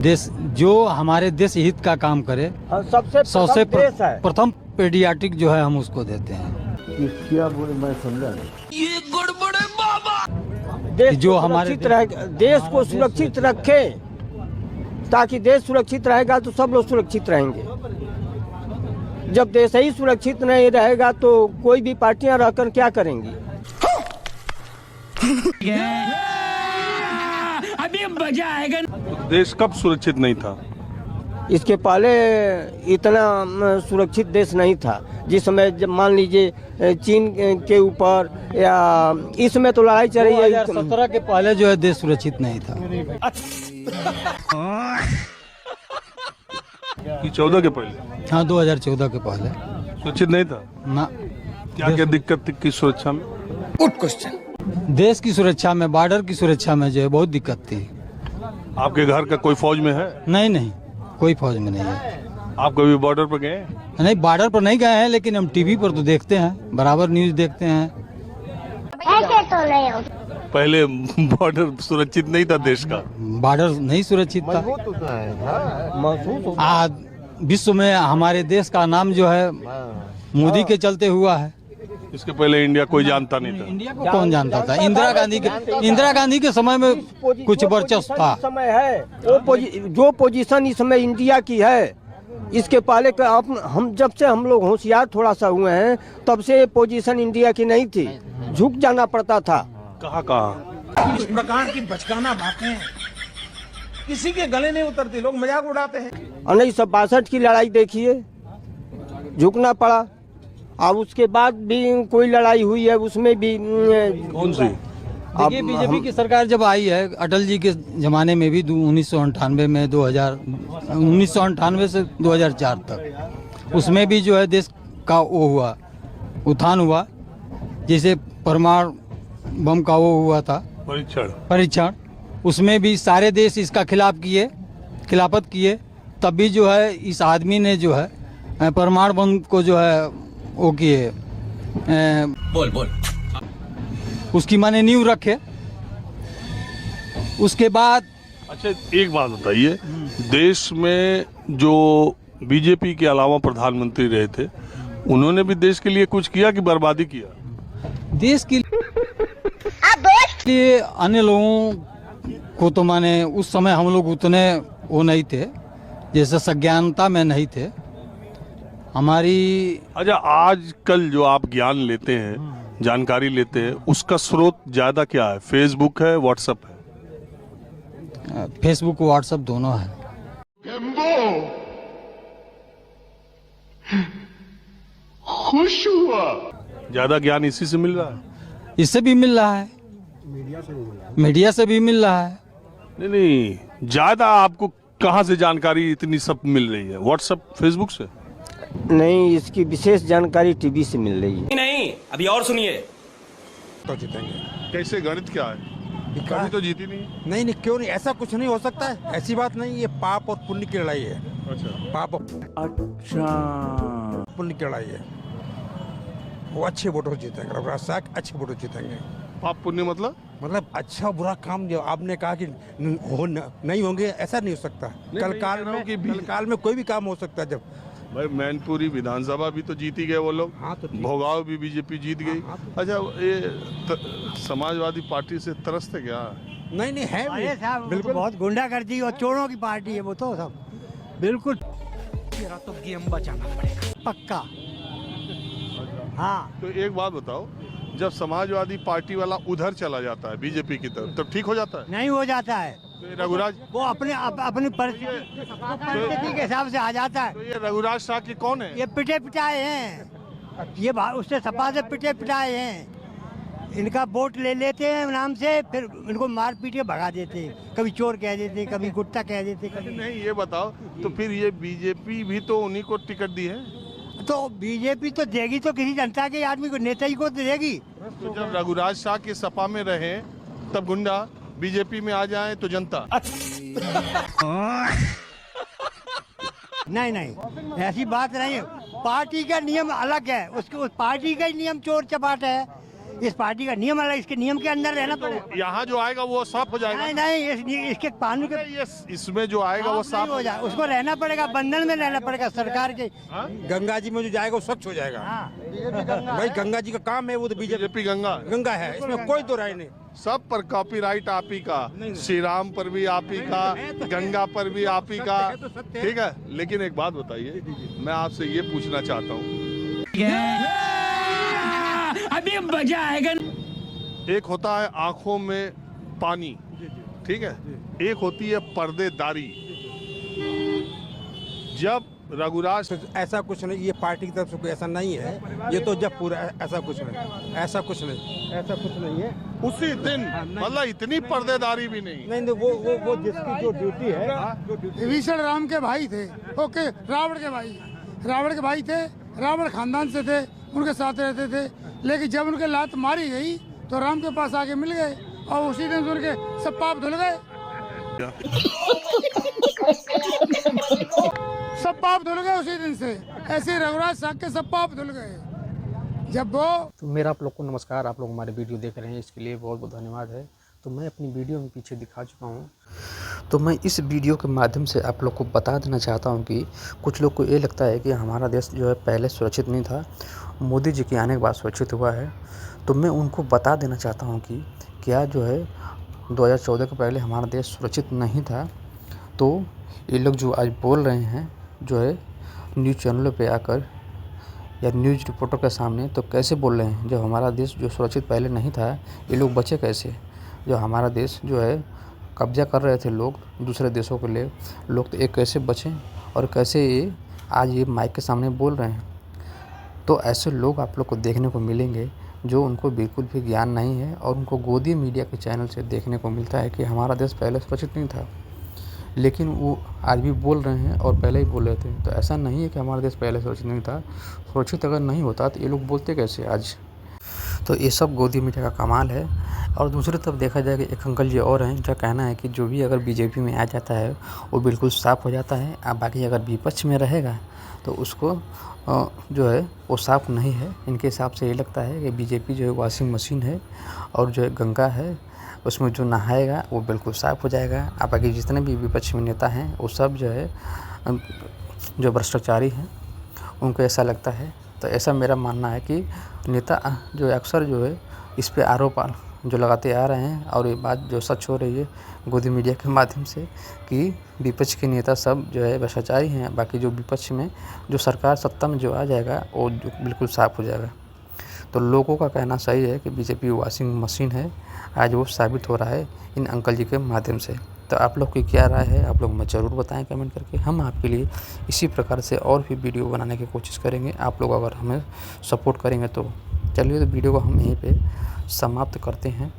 देश जो हमारे देश हित का काम करे, सबसे प्रथम पेडियाट्रिक जो है हम उसको देते हैं। क्या बोले मैं समझा नहीं। ये गड़बड़ है बाबा। देश जो को हमारे देश को सुरक्षित रखे, ताकि देश सुरक्षित रहेगा तो सब लोग सुरक्षित रहेंगे। जब देश ही सुरक्षित नहीं रहेगा तो कोई भी पार्टियां रहकर क्या करेंगी। अभी मजा आएगा। देश कब सुरक्षित नहीं था? इसके पहले इतना सुरक्षित देश नहीं था। जिस समय जब मान लीजिए चीन के ऊपर, या इस समय तो लड़ाई चल रही है। 2017 के पहले जो है देश सुरक्षित नहीं था। कि 14 के पहले? हाँ, 2014 के पहले सुरक्षित नहीं था ना। क्या क्या दिक्कत थी की सुरक्षा में? Good question. देश की सुरक्षा में, बॉर्डर की सुरक्षा में जो है बहुत दिक्कत थी। आपके घर का कोई फौज में है? नहीं, कोई फौज में नहीं है। आप कभी बॉर्डर पर गए? नहीं, बॉर्डर पर नहीं गए हैं, लेकिन हम टीवी पर तो देखते हैं, बराबर न्यूज देखते हैं। ऐसे तो नहीं हो। पहले बॉर्डर सुरक्षित नहीं था देश का? बॉर्डर नहीं सुरक्षित था। आज विश्व में हमारे देश का नाम जो है मोदी के चलते हुआ है। इसके पहले इंडिया कोई जानता नहीं था। इंडिया को कौन जानता था? इंदिरा गांधी के समय में कुछ वर्चस्व था। समय है वो जो पोजीशन इस समय इंडिया की है, इसके पहले का हम जब से हम लोग होशियार थोड़ा सा हुए हैं, तब से पोजीशन इंडिया की नहीं थी। झुक जाना पड़ता था। कहाँ? इस प्रकार की बचकाना बातें किसी के गले नहीं उतरती, लोग मजाक उड़ाते हैं। 1962 की लड़ाई देखिए, झुकना पड़ा। अब उसके बाद भी कोई लड़ाई हुई है, उसमें भी कौन सी? देखिए, बीजेपी की सरकार जब आई है, अटल जी के जमाने में भी 1998 में 1998 से 2004 तक, उसमें भी जो है देश का वो हुआ, उत्थान हुआ। जैसे परमाणु बम का वो हुआ था परीक्षण, उसमें भी सारे देश इसका खिलाफत किए। तब भी जो है इस आदमी ने जो है परमाणु बम को जो है वो किए, बोल उसकी माने नींव रखे। उसके बाद अच्छा, एक बात बताइए, देश में जो बीजेपी के अलावा प्रधानमंत्री रहे थे, उन्होंने भी देश के लिए कुछ किया कि बर्बादी किया? देश के लिए अन्य लोगों को तो माने उस समय हम लोग उतने वो नहीं थे, जैसे संज्ञानता में नहीं थे हमारी। अच्छा, आजकल जो आप ज्ञान लेते हैं, जानकारी लेते हैं, उसका स्रोत ज्यादा क्या है? फेसबुक है, व्हाट्सएप है? फेसबुक व्हाट्सएप दोनों है। खुश हुआ। ज्यादा ज्ञान इसी से मिल रहा है? इससे भी मिल रहा है, मीडिया से भी मिल रहा है। नहीं, ज्यादा आपको कहाँ से जानकारी इतनी सब मिल रही है? व्हाट्सएप, फेसबुक से? नहीं, इसकी विशेष जानकारी टीवी से मिल रही है। नहीं, अभी और सुनिए। तो जीतेंगे। कैसे? गणित क्या है? कभी तो जीती नहीं। नहीं, क्यों नहीं? ऐसा कुछ नहीं हो सकता है, ऐसी बात नहीं। ये पाप और पुण्य की लड़ाई है। अच्छा, पाप और पुण्य की लड़ाई है। वो अच्छे वोटों जीतेंगे, रघुराज साहब अच्छे वोटों जीतेंगे। पाप पुण्य मतलब अच्छा बुरा काम जो आपने कहा कि नहीं होंगे, ऐसा नहीं हो सकता। कल काल में कोई भी काम हो सकता है। जब भाई मैनपुरी विधानसभा भी तो जीती गए वो लोग। हाँ, तो भोगाव भी बीजेपी जीत गई। अच्छा, ये समाजवादी पार्टी से तरसते क्या? नहीं है बिल्कुल। बहुत गुंडागर्दी और चोरों की पार्टी है वो तो सब, बिल्कुल। तेरा तो गेम बचाना पड़ेगा पक्का। हाँ, तो एक बात बताओ, जब समाजवादी पार्टी वाला उधर चला जाता है बीजेपी की तरफ, तब ठीक हो जाता है? नहीं हो जाता है। तो ये रघुराज, वो अपनी परिस्थिति के हिसाब से आ जाता है। तो ये रघुराज शाह के कौन है? ये पिटे पिटाए हैं, ये उससे सपा से पिटे पिटाए हैं। इनका वोट ले लेते हैं नाम से, फिर इनको मार पीट के भगा देते। कभी चोर कह देते, कभी गुट्टा कह देते, कभी नहीं। ये बताओ, तो फिर ये बीजेपी भी तो उन्हीं को टिकट दी है? तो बीजेपी तो देगी तो किसी जनता के आदमी को, नेता ही को तो देगी। तो जब रघुराज शाह के सपा में रहे, तब गुंडा, बीजेपी में आ जाए तो जनता। नहीं, ऐसी बात नहीं है। पार्टी का नियम अलग है, उसके उस पार्टी का ही नियम चोर चपाट है। इस पार्टी का नियम अलग, इसके नियम के अंदर रहना पड़ेगा। यहाँ जो आएगा वो साफ हो जाएगा। नहीं नहीं, इसके कानून के इसमें जो आएगा वो साफ हो जाए, उसको रहना पड़ेगा, बंधन में रहना पड़ेगा सरकार के। गंगा जी में जो जाएगा वो स्वच्छ हो जाएगा। भाई गंगा जी का काम है, वो तो बीजेपी गंगा है, इसमें कोई तो राय नहीं। सब पर कॉपीराइट आप ही का, श्री राम पर भी आप ही का, गंगा पर भी आप ही का, ठीक है। लेकिन एक बात बताइए, मैं आपसे ये पूछना चाहता हूँ, अभी मजा आएगा। एक होता है आंखों में पानी, ठीक है, एक होती है पर्देदारी। जब रघुराज ऐसा कुछ नहीं, ये पार्टी की तरफ से कोई ऐसा नहीं है, ये तो जब पूरा ऐसा कुछ नहीं, ऐसा कुछ नहीं है। उसी दिन मतलब इतनी पर्देदारी भी नहीं। नहीं वो जिसकी जो ड्यूटी है। विभीषण राम के भाई थे, ओके, रावण के भाई थे, रावण खानदान से थे, उनके साथ रहते थे। लेकिन जब उनके लात मारी गई तो राम के पास आके मिल गए और उसी दिन से उनके सब पाप धुल गए। सब पाप धुल गए उसी दिन से। ऐसे रघुराज साहब के सब पाप धुल गए जब वो। तो मेरा आप लोग को नमस्कार, आप लोग हमारे वीडियो देख रहे हैं, इसके लिए बहुत बहुत धन्यवाद है। तो मैं अपनी वीडियो में पीछे दिखा चुका हूँ, तो मैं इस वीडियो के माध्यम से आप लोग को बता देना चाहता हूँ कि कुछ लोग को ये लगता है कि हमारा देश जो है पहले सुरक्षित नहीं था, मोदी जी के आने के बाद सुरक्षित हुआ है। तो मैं उनको बता देना चाहता हूँ कि क्या जो है 2014 के पहले हमारा देश सुरक्षित नहीं था। तो ये लोग जो आज बोल रहे हैं जो है न्यूज़ चैनलों पे आकर या न्यूज़ रिपोर्टर के सामने, तो कैसे बोल रहे हैं जब हमारा देश जो सुरक्षित पहले नहीं था, ये लोग बचे कैसे? जो हमारा देश जो है कब्जा कर रहे थे लोग दूसरे देशों के लिए, लोग तो एक कैसे बचें और कैसे ये आज ये माइक के सामने बोल रहे हैं। तो ऐसे लोग आप लोग को देखने को मिलेंगे जो उनको बिल्कुल भी ज्ञान नहीं है और उनको गोदी मीडिया के चैनल से देखने को मिलता है कि हमारा देश पहले सुरक्षित नहीं था, लेकिन वो आज भी बोल रहे हैं और पहले ही बोल रहे थे। तो ऐसा नहीं है कि हमारा देश पहले सुरक्षित नहीं था। सुरक्षित अगर नहीं होता तो ये लोग बोलते कैसे आज? तो ये सब गोदी मीडिया का कमाल है। और दूसरी तरफ देखा जाए कि एक अंकल जी और हैं, जो कहना है कि जो भी अगर बीजेपी में आ जाता है वो बिल्कुल साफ़ हो जाता है, और बाकी अगर विपक्ष में रहेगा तो उसको जो है वो साफ़ नहीं है। इनके हिसाब से ये लगता है कि बीजेपी जो है वॉशिंग मशीन है और जो है गंगा है, उसमें जो नहाएगा वो बिल्कुल साफ़ हो जाएगा। अब बाकी जितने भी विपक्ष में नेता हैं वो सब जो है जो भ्रष्टाचारी हैं, उनको ऐसा लगता है। तो ऐसा मेरा मानना है कि नेता जो अक्सर जो है इस पे आरोप जो लगाते आ रहे हैं, और ये बात जो सच हो रही है गोदी मीडिया के माध्यम से कि विपक्ष के नेता सब जो है भ्रष्टाचारी हैं, बाकी जो विपक्ष में जो सरकार सत्ता में जो आ जाएगा वो बिल्कुल साफ़ हो जाएगा। तो लोगों का कहना सही है कि बीजेपी वॉशिंग मशीन है, आज वो साबित हो रहा है इन अंकल जी के माध्यम से। तो आप लोग की क्या राय है, आप लोग हमें ज़रूर बताएं कमेंट करके। हम आपके लिए इसी प्रकार से और भी वीडियो बनाने की कोशिश करेंगे। आप लोग अगर हमें सपोर्ट करेंगे तो चलिए, तो वीडियो को हम यहीं पे समाप्त करते हैं।